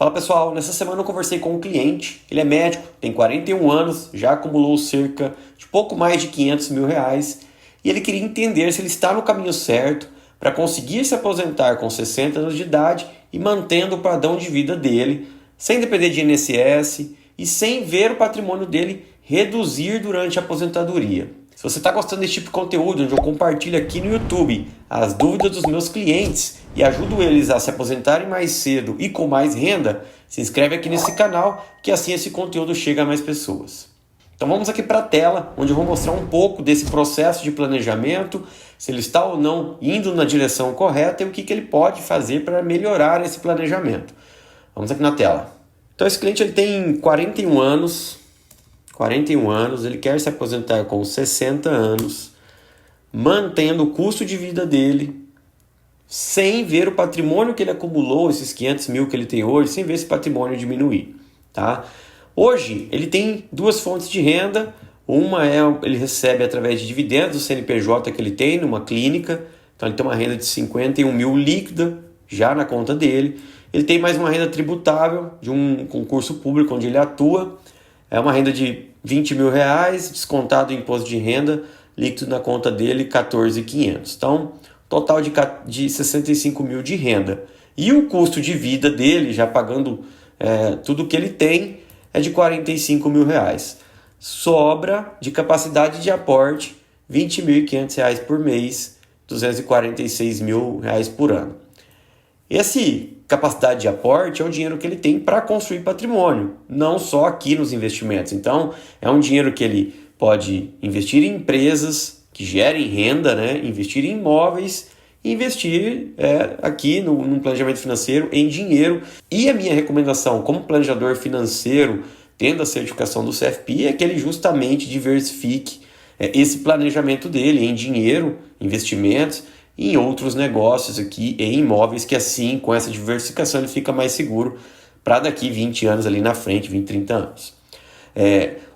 Fala pessoal, nessa semana eu conversei com um cliente, ele é médico, tem 41 anos, já acumulou cerca de pouco mais de 500 mil reais e ele queria entender se ele está no caminho certo para conseguir se aposentar com 60 anos de idade e mantendo o padrão de vida dele, sem depender de INSS e sem ver o patrimônio dele reduzir durante a aposentadoria. Se você está gostando desse tipo de conteúdo, onde eu compartilho aqui no YouTube as dúvidas dos meus clientes e ajudo eles a se aposentarem mais cedo e com mais renda, se inscreve aqui nesse canal, que assim esse conteúdo chega a mais pessoas. Então vamos aqui para a tela, onde eu vou mostrar um pouco desse processo de planejamento, se ele está ou não indo na direção correta e o que ele pode fazer para melhorar esse planejamento. Vamos aqui na tela. Então esse cliente ele tem 41 anos, ele quer se aposentar com 60 anos, mantendo o custo de vida dele, sem ver o patrimônio que ele acumulou, esses 500 mil que ele tem hoje, sem ver esse patrimônio diminuir. Tá? Hoje, ele tem duas fontes de renda. Uma é ele recebe através de dividendos do CNPJ que ele tem numa clínica. Então, ele tem uma renda de 51 mil líquida já na conta dele. Ele tem mais uma renda tributável de um concurso público onde ele atua. É uma renda de 20 mil reais, descontado o imposto de renda, líquido na conta dele, 14.500. Então, total de 65 mil de renda. E o custo de vida dele, já pagando tudo que ele tem, é de 45 mil reais. Sobra de capacidade de aporte, 20.500 reais por mês, 246 mil reais por ano. Esse capacidade de aporte é o dinheiro que ele tem para construir patrimônio, não só aqui nos investimentos. Então, é um dinheiro que ele pode investir em empresas que gerem renda, né? Investir em imóveis, investir aqui no planejamento financeiro em dinheiro. E a minha recomendação como planejador financeiro, tendo a certificação do CFP, é que ele justamente diversifique esse planejamento dele em dinheiro, investimentos, em outros negócios aqui, em imóveis, que assim, com essa diversificação, ele fica mais seguro para daqui 20 anos ali na frente, 20, 30 anos.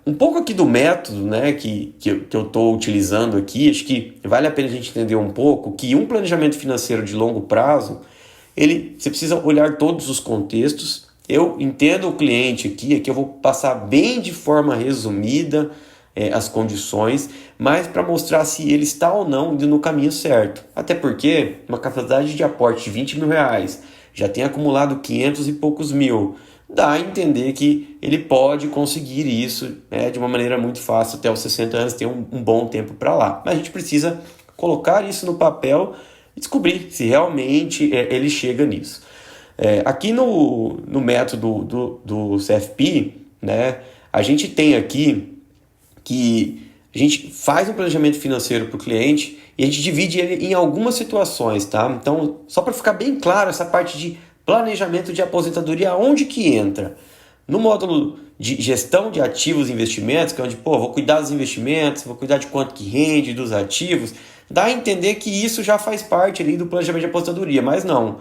Um pouco aqui do método, né, que eu estou utilizando aqui, acho que vale a pena a gente entender um pouco que um planejamento financeiro de longo prazo, você precisa olhar todos os contextos. Eu entendo o cliente aqui eu vou passar bem de forma resumida as condições, mas para mostrar se ele está ou não indo no caminho certo. Até porque uma capacidade de aporte de 20 mil reais, já tem acumulado 500 e poucos mil, dá a entender que ele pode conseguir isso de uma maneira muito fácil até os 60 anos, ter um bom tempo para lá. Mas a gente precisa colocar isso no papel e descobrir se realmente ele chega nisso. Aqui no método do CFP, né, a gente tem aqui que a gente faz um planejamento financeiro para o cliente e a gente divide ele em algumas situações, tá? Então, só para ficar bem claro essa parte de planejamento de aposentadoria, onde que entra? No módulo de gestão de ativos e investimentos, que é onde, vou cuidar dos investimentos, vou cuidar de quanto que rende, dos ativos, dá a entender que isso já faz parte ali do planejamento de aposentadoria, mas não.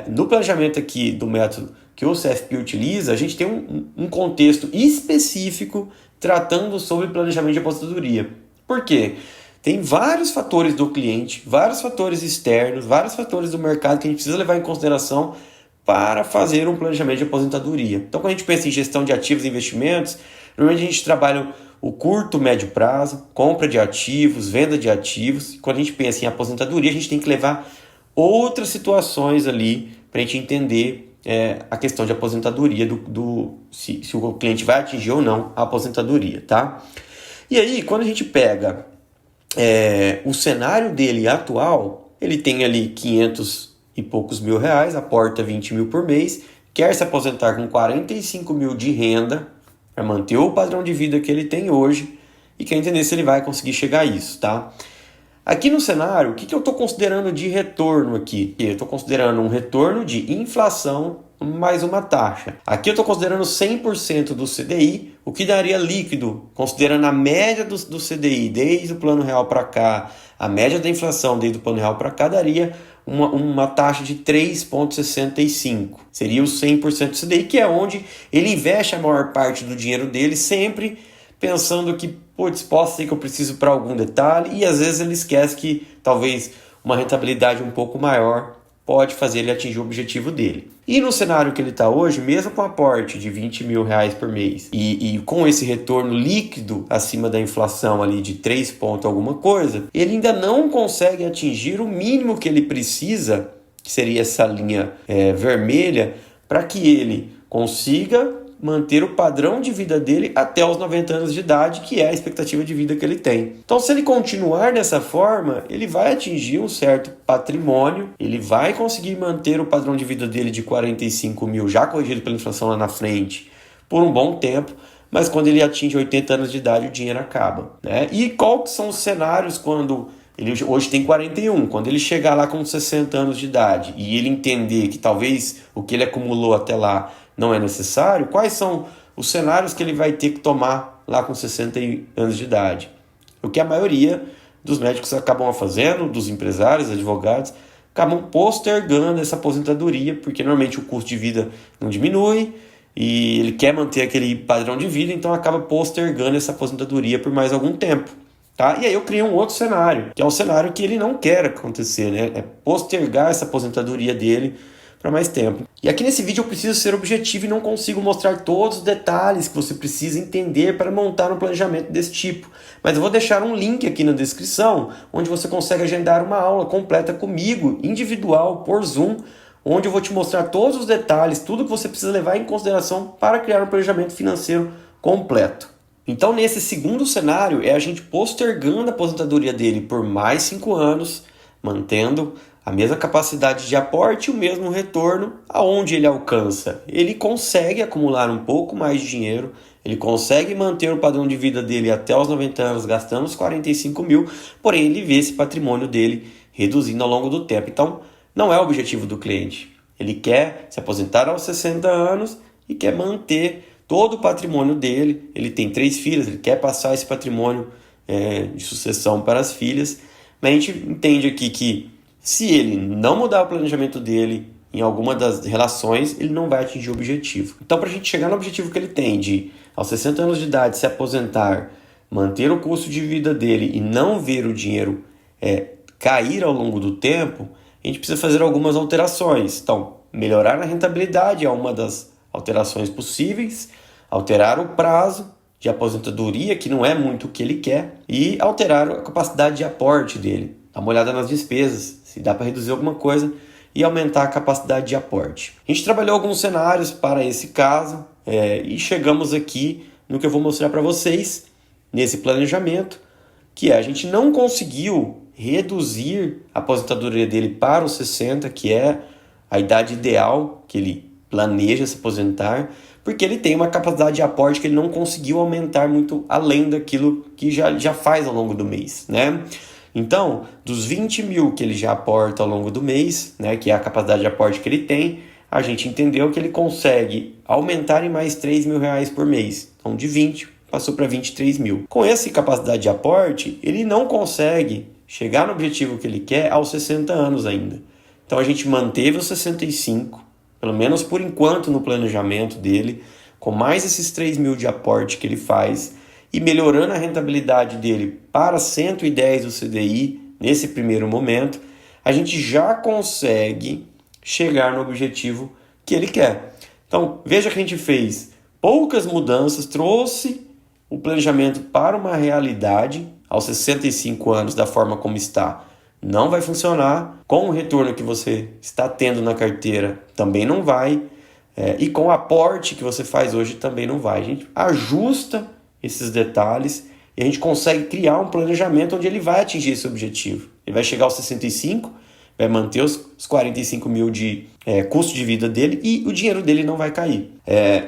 No planejamento aqui do método que o CFP utiliza, a gente tem um contexto específico tratando sobre planejamento de aposentadoria. Por quê? Tem vários fatores do cliente, vários fatores externos, vários fatores do mercado que a gente precisa levar em consideração para fazer um planejamento de aposentadoria. Então, quando a gente pensa em gestão de ativos e investimentos, normalmente a gente trabalha o curto, médio prazo, compra de ativos, venda de ativos. E quando a gente pensa em aposentadoria, a gente tem que levar outras situações ali para a gente entender a questão de aposentadoria, se o cliente vai atingir ou não a aposentadoria, tá? E aí, quando a gente pega o cenário dele atual, ele tem ali 500 e poucos mil reais, aporta 20 mil por mês, quer se aposentar com 45 mil de renda para manter o padrão de vida que ele tem hoje e quer entender se ele vai conseguir chegar a isso, tá? Aqui no cenário, o que eu estou considerando de retorno aqui? Eu estou considerando um retorno de inflação mais uma taxa. Aqui eu estou considerando 100% do CDI, o que daria líquido, considerando a média do CDI desde o plano real para cá, a média da inflação desde o plano real para cá, daria uma taxa de 3,65. Seria o 100% do CDI, que é onde ele investe a maior parte do dinheiro dele, sempre pensando que, pode ser que eu preciso para algum detalhe, e às vezes ele esquece que talvez uma rentabilidade um pouco maior pode fazer ele atingir o objetivo dele. E no cenário que ele está hoje, mesmo com aporte de R$ 20.000 por mês e com esse retorno líquido acima da inflação ali de 3 pontos alguma coisa, ele ainda não consegue atingir o mínimo que ele precisa, que seria essa linha vermelha, para que ele consiga manter o padrão de vida dele até os 90 anos de idade, que é a expectativa de vida que ele tem. Então, se ele continuar dessa forma, ele vai atingir um certo patrimônio, ele vai conseguir manter o padrão de vida dele de 45 mil, já corrigido pela inflação lá na frente, por um bom tempo, mas quando ele atinge 80 anos de idade, o dinheiro acaba, né? E quais são os cenários quando ele hoje tem 41, quando ele chegar lá com 60 anos de idade e ele entender que talvez o que ele acumulou até lá não é necessário, quais são os cenários que ele vai ter que tomar lá com 60 anos de idade? O que a maioria dos médicos acabam fazendo, dos empresários, advogados, acabam postergando essa aposentadoria, porque normalmente o custo de vida não diminui e ele quer manter aquele padrão de vida, então acaba postergando essa aposentadoria por mais algum tempo. Tá? E aí eu crio um outro cenário, que é um cenário que ele não quer acontecer, né? É postergar essa aposentadoria dele para mais tempo. E aqui nesse vídeo eu preciso ser objetivo e não consigo mostrar todos os detalhes que você precisa entender para montar um planejamento desse tipo. Mas eu vou deixar um link aqui na descrição, onde você consegue agendar uma aula completa comigo, individual, por Zoom, onde eu vou te mostrar todos os detalhes, tudo que você precisa levar em consideração para criar um planejamento financeiro completo. Então, nesse segundo cenário, é a gente postergando a aposentadoria dele por mais 5 anos, mantendo a mesma capacidade de aporte e o mesmo retorno. Aonde ele alcança? Ele consegue acumular um pouco mais de dinheiro, ele consegue manter o padrão de vida dele até os 90 anos, gastando os 45 mil, porém ele vê esse patrimônio dele reduzindo ao longo do tempo. Então, não é o objetivo do cliente. Ele quer se aposentar aos 60 anos e quer manter todo o patrimônio dele. Ele tem 3 filhas, ele quer passar esse patrimônio de sucessão para as filhas. Mas a gente entende aqui que se ele não mudar o planejamento dele em alguma das relações, ele não vai atingir o objetivo. Então, para a gente chegar no objetivo que ele tem de, aos 60 anos de idade, se aposentar, manter o custo de vida dele e não ver o dinheiro cair ao longo do tempo, a gente precisa fazer algumas alterações. Então, melhorar a rentabilidade é uma das alterações possíveis, alterar o prazo de aposentadoria, que não é muito o que ele quer, e alterar a capacidade de aporte dele. Dá uma olhada nas despesas, se dá para reduzir alguma coisa e aumentar a capacidade de aporte. A gente trabalhou alguns cenários para esse caso e chegamos aqui no que eu vou mostrar para vocês nesse planejamento, que a gente não conseguiu reduzir a aposentadoria dele para os 60, que é a idade ideal que ele planeja se aposentar, porque ele tem uma capacidade de aporte que ele não conseguiu aumentar muito além daquilo que já faz ao longo do mês, né? Então, dos 20 mil que ele já aporta ao longo do mês, né, que é a capacidade de aporte que ele tem, a gente entendeu que ele consegue aumentar em mais R$3.000 por mês. Então, de 20 passou para 23 mil. Com essa capacidade de aporte, ele não consegue chegar no objetivo que ele quer aos 60 anos ainda. Então, a gente manteve os 65, pelo menos por enquanto no planejamento dele, com mais esses 3 mil de aporte que ele faz e melhorando a rentabilidade dele para 110 do CDI nesse primeiro momento, a gente já consegue chegar no objetivo que ele quer. Então, veja que a gente fez poucas mudanças, trouxe o planejamento para uma realidade aos 65 anos da forma como está. Não vai funcionar, com o retorno que você está tendo na carteira também não vai, e com o aporte que você faz hoje também não vai. A gente ajusta esses detalhes e a gente consegue criar um planejamento onde ele vai atingir esse objetivo. Ele vai chegar aos 65, vai manter os 45 mil de custo de vida dele e o dinheiro dele não vai cair.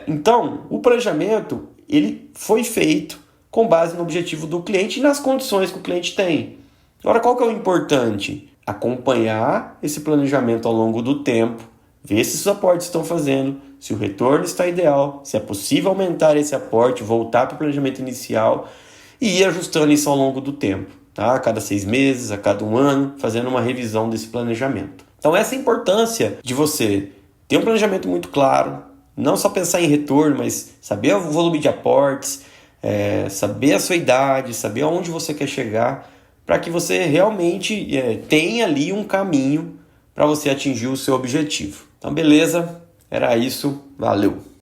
Então, o planejamento ele foi feito com base no objetivo do cliente e nas condições que o cliente tem. Agora, qual que é o importante? Acompanhar esse planejamento ao longo do tempo, ver se os aportes estão fazendo, se o retorno está ideal, se é possível aumentar esse aporte, voltar para o planejamento inicial e ir ajustando isso ao longo do tempo, tá? A cada 6 meses, a cada 1 ano, fazendo uma revisão desse planejamento. Então, essa é a importância de você ter um planejamento muito claro, não só pensar em retorno, mas saber o volume de aportes, saber a sua idade, saber aonde você quer chegar, para que você realmente tenha ali um caminho para você atingir o seu objetivo. Então, beleza? Era isso. Valeu!